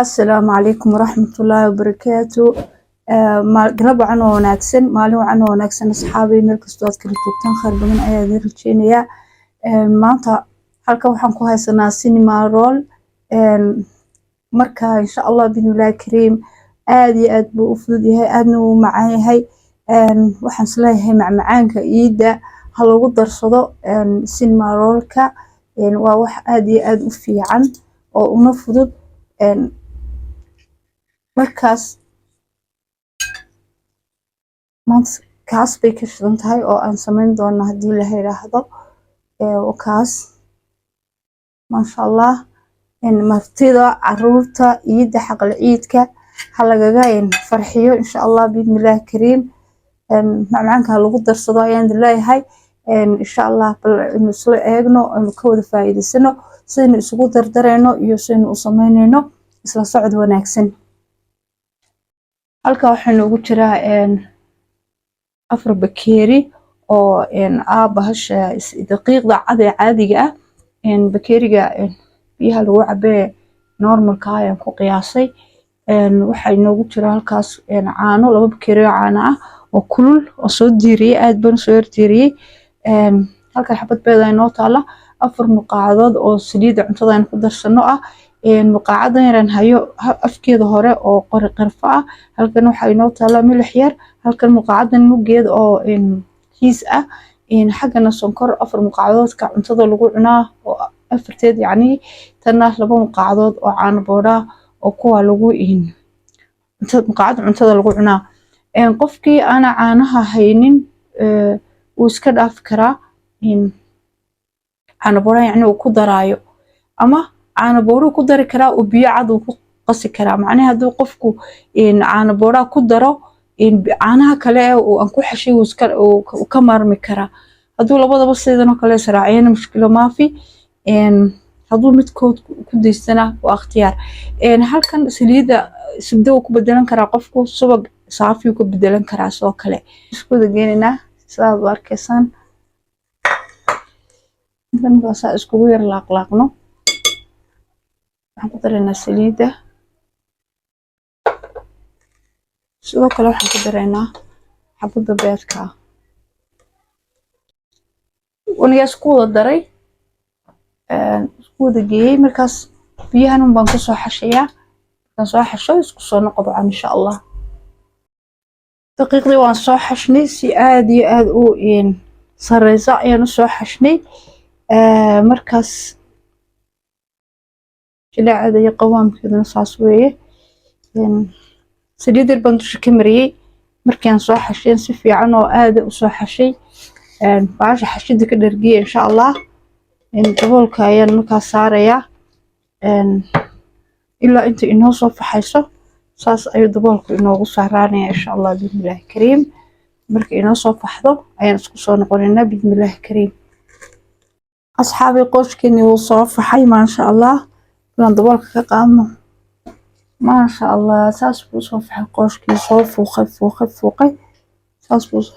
السلام عليكم ورحمة الله وبركاته. قلب عنو وناكسن مالو عنو وناكسن أصحابي مركز تواد كريتوبتان خربان أيا دير الجينية. maanta halkan waxaan ku haysanaa cinema roll marka insha Allah bismillahi kariim aad iyo aad buu u fudud yahay aadna wuu macaan yahay waxaan isleeyahay macmacaanka iida ha lagu darsado cinema rollka waa wax aad iyo aad u fiican oo una fudud markaas maanta kaas bay ka shidan tahay oo aan samayn doono haddii la yiraahdo وكاس ما شاء الله إن مرتضى عرورته يد حق العيد هلا جاين فرحيو إن شاء الله بإذن الله كريم معك هالقدر صدايا عند الله هاي إن شاء الله بالنسبة إجنو الكود فايد السنة سن سقوط درينو يسن وصمينينو إسلا صعد وناكسن هالك وحنا وجرا إن أفر بكيري oo bahasha daqiiqda caadiga ah bakeeriga biyaha lagu cabee normalka ayaan ku qiyaasay waxa inoogu jira halkaas caano laba bakeeri oo caano ah oo kulul oo soo diiriyay aad baan soo diiriyay halka xabad beed ay noo taala 4 muqaacadood oo saliid cuntada aan ku darsano ah muqaacada yaraan hayo afkeeda hore oo qarfa ah halkan waxa inoo taala milix yar halkan muqaacadan mugeed oo kiis ah xagana sonkor 4 muqaacadood ka cuntada lagu cunaa oo afarteed yani tana 2 muqaacadood oo caano boora oo kuwa lagu muqaacad cuntada lagu cunaa qofkii ana caanaha haynin uu iska dhaaf karaa caano boora yani uu ku daraayo ama caano boora ku dari karaa oo biyo cad uu ku qasi karaa macnaheedu haduu qofku caano boora ku daro caanaha kale oo aan ku xashay uu ka maarmi karaa haduu labadaba sidoo kale saraacayna mushkilo ma fi haduu midkood ku deystana waa ikhtiyaar halkan saliida sibdo ku bedelan karaa qofku subag saafi ku bedelan karaa soo kale isku dageynina sidaad arkaysan intan waxa isku yar laaqlaaqno waxaan ku dareynaa saliida sidoo kale waxaan ku dareynaa xabada beedka waniga isku wada daray isku wada geeyay markaas biyahan baan ku soo xashayaa kan soo xasho isku soo noqdo insha Allah daqiiqdii waan soo xashnay si aad iyo aad u sareysa ayaan soo xashnay markaas jilaacada iyo qawaamkeedana saas weeye saliid baan dusha ka mariyay markaan soo xasheen si fiican oo aad u soo xashay baasha xashida ka dhargiyay insha Allah daboolka ayaan markaa saaraya ilaa inta inoo soo faxayso saas ayuu daboolku inoogu saaraanaya insha Allah bismillahi kariim marka inoo soo faxdo ayaan isku soo noqonaynaa bismillahi kariim asxaabi qoyskeenii wuu soo faxay ma sha Allah lan daboolka ka qaadno ما شاء الله ساس بوصو في حقوشكي صوف وخف ساس بوصو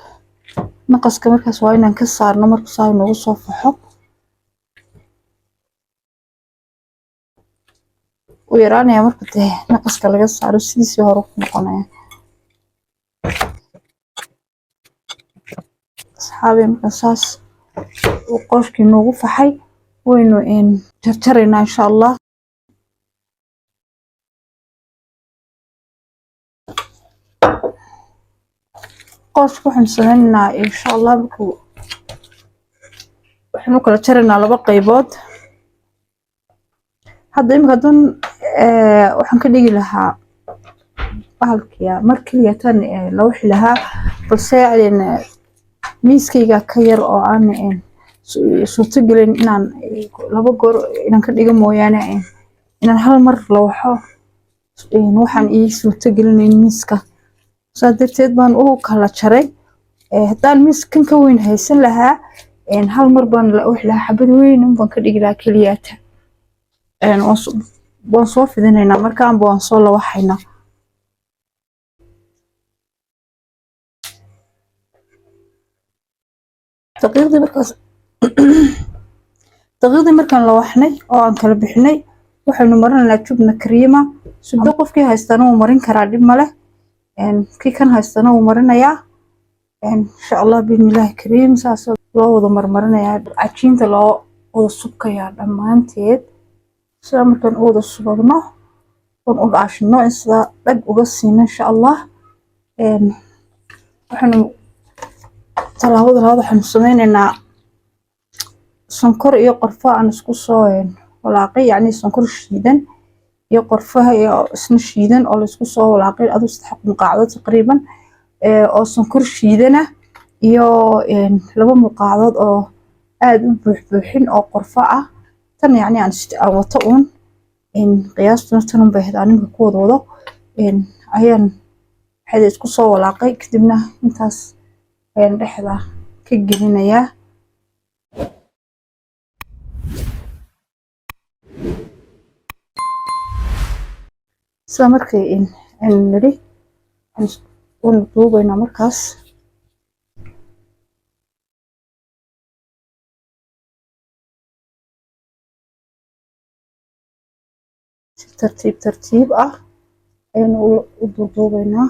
نقص كمركز واينا نكسر نمر كساي نوغو صوف حق ويراني يا مركته نقص كلاga saaro sidiisii hore ku noqonaya asxaabi markaas oo qoyskii noogu faxay waynu jarjarayna insha Allah qoyska waxaan sameynaa insha Allah waxaan kala jarnaa laba qaybood hadda imika dan waxaan ka dhigi lahaa bahalkiya markii tan loo xilaha balse miiskayga ka yar oo aan suurto gelin inaan laba goor inaan ka dhigo mooyaane inaan hal mar looxo waxaan ii suurto gelin miiska sadarteed baan u kala jaray hadaan miiskan ka weyn haysan lahaa hal mar baan la wax lahaa xabad weyn baan ka dhigi lahaa kaliyaata waan soo fidinaynaa markaan baan soo la waxayna daqiiqdii markaan la waxnay oo aan kala bixinay waxaanu maranaynaa jubna kariima subdo qofkii haystana wuu marin karaa dhib ma leh kii kan haystana wuu marinayaa insha allah bismillaahi kariim saas loo wada marmarinayaa cajiinta loo wada subkayaa dhammaanteed sida markaan u wada subagno oon u dhaashino in sida dhag uga siino insha allah waxaanu talaabada labaad waxaanu sameynaynaa sonkor iyo qorfo aan isku soo walaaqay yacni sonkor shiidan iyo qorfaha iyo isna shiidan oo la isku soo walaaqay aduu 3 muqaacadood taqriiban oo sonkor shiidana iyo 2 muqaacadood oo aad u buuxbuuxin oo qorfo ah tan yacni aan wato uun qiyaastuna tan bay hadaaninka ku wado ayaan waxay isku soo walaaqay kadibna intaas ayaan dhexda ka gelinayaa sida markay niri aan duubayna markaas tartiib tartiib ah ayaan u duubaynaa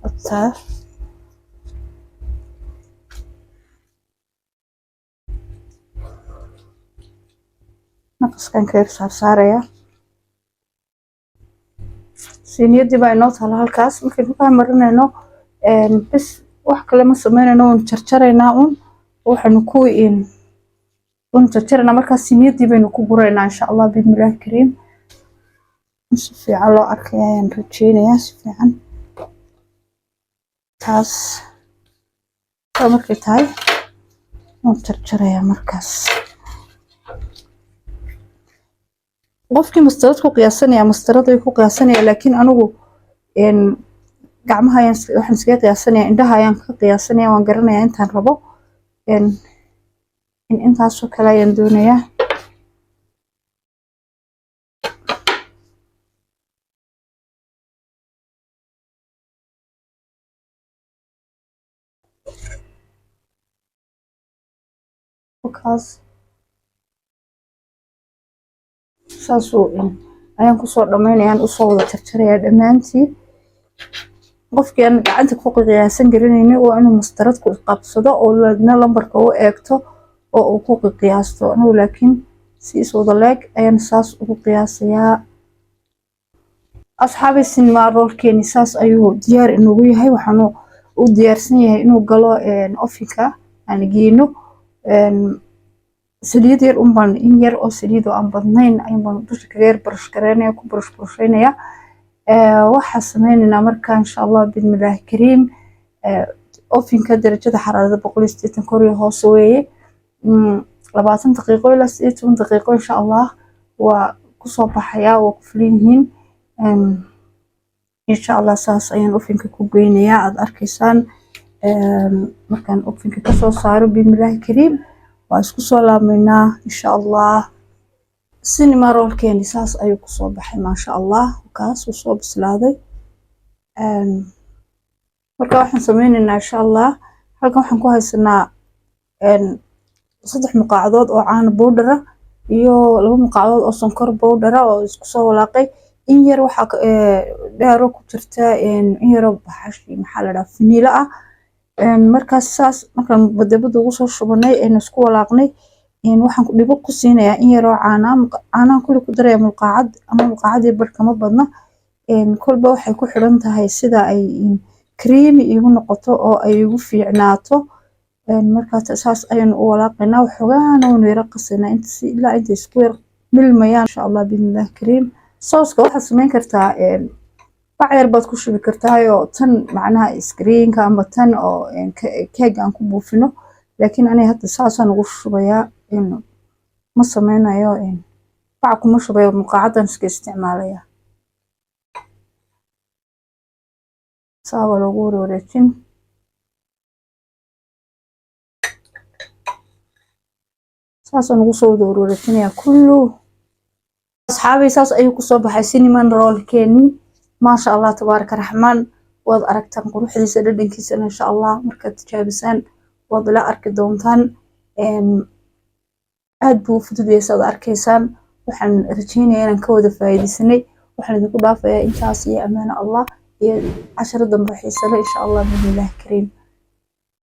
ataa naqaskan ka saaraya siiniyadii baa inoo taala halkaas markaynu ka marinayno bis wax kale ma sameynayno oon jarjaraynaa waxaanu ku jarjarana markaas siiniyadii baynu ku guraynaa insha allah bismillaahi kariim si fiican loo arkaya ayaan rajeynayaa si fiican taas markay tahay waan jarjarayaa markaas qofkii mastarad ku qiyaasanaya mastarad ay ku qiyaasanaya laakiin anigu gacmaha waxaan iskaga qiyaasanaya indhaha ayaan ka qiyaasanaya waan garanayaa intaan rabo intaasoo kale ayaan doonayaa saasuu ayaan kusoo dhammaynayaan usoo wada jarjarayaa dhammaantii qofkii aan gacanta ku qiyaasan garanaynin waa inuu mastarad ku qabsado oo ladna lambarka u eegto oo uu ku qiyaasto anigu laakiin si iswada leeg ayaan saas ugu qiyaasayaa asxaabi sinima roolkeeni saas ayuu diyaar inoogu yahay waxaanu u diyaarsan yahay inuu galo ofinka aan geeno saliid yar unbaan in yar oo saliid oo aan badnayn ayaan dusha kaga yar brush gareynaya ku brushaynayaa waxaa sameynaynaa markaa insha allah bismillaahi kariim ofinka darajada xaraarada 180 kor iyo hoos weeye 20 daqiiqo ilaa 18 daqiiqo insha allah waa kusoo baxayaa waa ku filan yihiin insha allah saas ayaan ofinka ku geynayaa aad arkaysaan markaan ofinka kasoo saaro bismillaahi kariim waa isku soo laabmaynaa insha allah sinima roolkeeni saas ayuu kusoo baxay maasha allah kaas uu soo bislaaday marka waxaan sameynaynaa insha allah halkan waxaan ku haysanaa 3 muqaacadood oo caano powder iyo 2 muqaacadood oo sonkor powder oo isku soo walaaqay in yar waxa dheero ku jirta in yar baxashi maxaa la dhahaa vanilla ah markaas saas markaan badabada ugu soo shubanay isku walaaqnay waxaan ku dhibo ku siinayaa in yar oo caanaha kulli ku daraya muqaacad ama muqaacadii barkama badna kolba waxay ku xiran tahay sida ay creamy igu noqoto oo ay igu fiicnaato markaas saas ayaan u walaaqaynaa waxoogaana waan yara qasanaa ilaa inta isku yar milmayaan insha allah bismillaahi kariim sooska waxaad sameyn kartaa bac yar baad ku shubi kartaa oo tan macnaha iskriinka ama tan oo keeg aan ku buufino laakiin aniga hadda saasaan ugu shubayaa ma sameynayo bac kuma shubayo muqaacadan iska isticmaalaya saaba loogu wareejin saasaan ugu soo wareejinayaa kullu asxaabi saas ayuu kusoo baxay cinnamon rollkeeni maasha allah tabaaraka raxmaan waad aragtaan quruxdiisa dhadhankiisa insha allah markaad tijaabisaan waad la arki doontaan aad buu fudud yahay saad arkaysaan waxaan rajeynayaa inaan ka wada faa'iideysanay. waxaan idinku dhaafayaa intaas iyo amaano Allah iyo casharo dambe xiiso leh insha Allah billahi kariim.